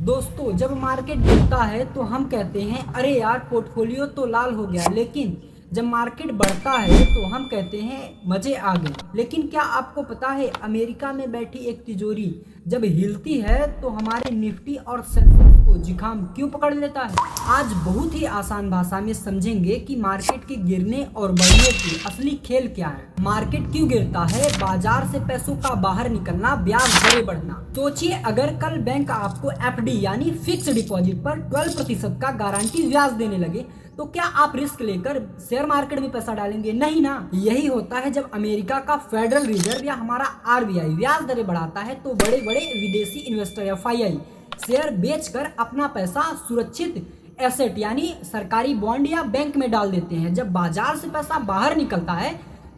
दोस्तों, जब मार्केट गिरता है तो हम कहते हैं अरे यार पोर्टफोलियो तो लाल हो गया, लेकिन जब मार्केट बढ़ता है तो हम कहते हैं मजे आ गए। लेकिन क्या आपको पता है अमेरिका में बैठी एक तिजोरी जब हिलती है तो हमारे निफ्टी और सेंसेक्स को जुकाम क्यों पकड़ लेता है? आज बहुत ही आसान भाषा में समझेंगे कि मार्केट के गिरने और बढ़ने की असली खेल क्या है। मार्केट क्यों गिरता है? बाजार से पैसों का बाहर निकलना, ब्याज दरें बढ़ना। सोचिए, अगर कल बैंक आपको एफडी यानी फिक्स डिपॉजिट पर 12% का गारंटी ब्याज देने लगे तो क्या आप रिस्क लेकर शेयर मार्केट में पैसा डालेंगे? नहीं ना। यही होता है जब अमेरिका का फेडरल रिजर्व या हमारा आरबीआई ब्याज दरें बढ़ाता है तो बड़े बड़े विदेशी इन्वेस्टर एफआईआई शेयर बेचकर अपना पैसा सुरक्षित एसेट यानी सरकारी बॉन्ड या बैंक में डाल देते हैं। जब बाजार से पैसा बाहर निकलता है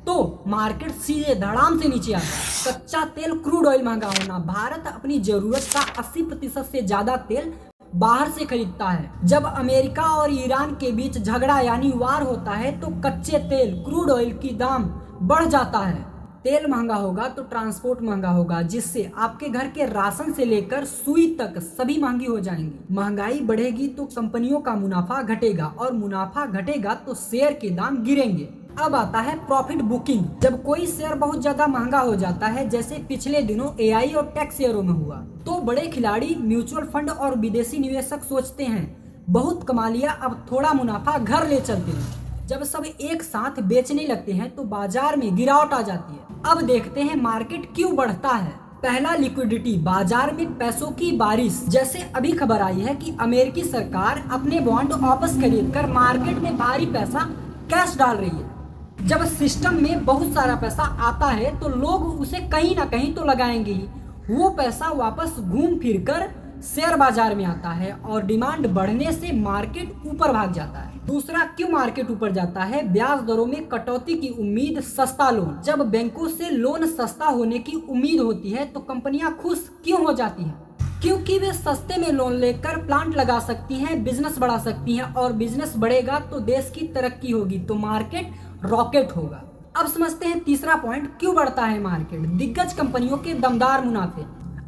तो मार्केट सीधे धड़ाम से नीचे आता है। कच्चा तेल, क्रूड ऑयल महंगा होना। भारत अपनी जरूरत का 80% से ज्यादा तेल बाहर से खरीदता है। जब अमेरिका और ईरान के बीच झगड़ा यानी वार होता है तो कच्चे तेल, क्रूड ऑयल की दाम बढ़ जाता है। तेल महंगा होगा तो ट्रांसपोर्ट महंगा होगा, जिससे आपके घर के राशन से लेकर सुई तक सभी महंगी हो जाएंगी। महंगाई बढ़ेगी तो कंपनियों का मुनाफा घटेगा और मुनाफा घटेगा तो शेयर के दाम गिरेंगे। अब आता है प्रॉफिट बुकिंग। जब कोई शेयर बहुत ज्यादा महंगा हो जाता है, जैसे पिछले दिनों एआई और टेक शेयरों में हुआ, तो बड़े खिलाड़ी, म्यूचुअल फंड और विदेशी निवेशक सोचते हैं बहुत कमा लिया, अब थोड़ा मुनाफा घर ले चलते हैं। जब सब एक साथ बेचने लगते हैं तो बाजार में गिरावट आ जाती है। अब देखते हैं मार्केट क्यों बढ़ता है। पहला, लिक्विडिटी, बाजार में पैसों की बारिश। जैसे अभी खबर आई है कि अमेरिकी सरकार अपने बॉन्ड वापस खरीदकर मार्केट में भारी पैसा कैश डाल रही है। जब सिस्टम में बहुत सारा पैसा आता है तो लोग उसे कहीं ना कहीं तो लगाएंगे ही। वो पैसा वापस घूम फिर कर शेयर बाजार में आता है और डिमांड बढ़ने से मार्केट ऊपर भाग जाता है। दूसरा, क्यों मार्केट ऊपर जाता है? ब्याज दरों में कटौती की उम्मीद, सस्ता लोन। जब बैंकों से लोन सस्ता होने की उम्मीद होती है तो कंपनियां खुश क्यों हो जाती हैं? क्योंकि वे सस्ते में लोन लेकर प्लांट लगा सकती हैं, बिजनेस बढ़ा सकती हैं, और बिजनेस बढ़ेगा तो देश की तरक्की होगी, तो मार्केट रॉकेट होगा। अब समझते हैं तीसरा पॉइंट, क्यों बढ़ता है मार्केट? दिग्गज कंपनियों के दमदार मुनाफे।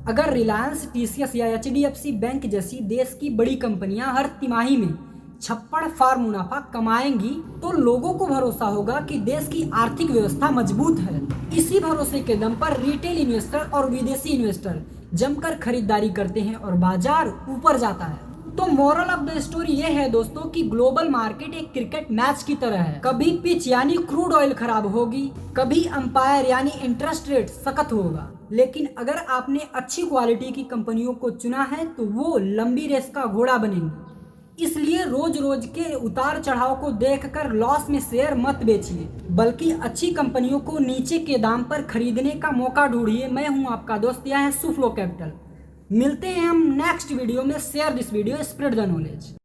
अगर रिलायंस, टीसीएस या एचडीएफसी बैंक जैसी देश की बड़ी कंपनियां हर तिमाही में छप्पड़ फार मुनाफा कमाएंगी तो लोगों को भरोसा होगा कि देश की आर्थिक व्यवस्था मजबूत है। इसी भरोसे के दम पर रिटेल इन्वेस्टर और विदेशी इन्वेस्टर जमकर खरीदारी करते हैं और बाजार ऊपर जाता है। तो मोरल ऑफ द स्टोरी ये है दोस्तों कि ग्लोबल मार्केट एक क्रिकेट मैच की तरह है। कभी पिच यानी क्रूड ऑयल खराब होगी, कभी अंपायर यानी इंटरेस्ट रेट सख्त होगा, लेकिन अगर आपने अच्छी क्वालिटी की कंपनियों को चुना है तो वो लंबी रेस का घोड़ा बनेंगी। इसलिए रोज रोज के उतार चढ़ाव को देखकर लॉस में शेयर मत बेचिए, बल्कि अच्छी कंपनियों को नीचे के दाम पर खरीदने का मौका ढूंढिए। मैं हूं आपका दोस्त, यह है सुफ्लो कैपिटल। मिलते हैं हम नेक्स्ट वीडियो में। Share this video, spread the knowledge.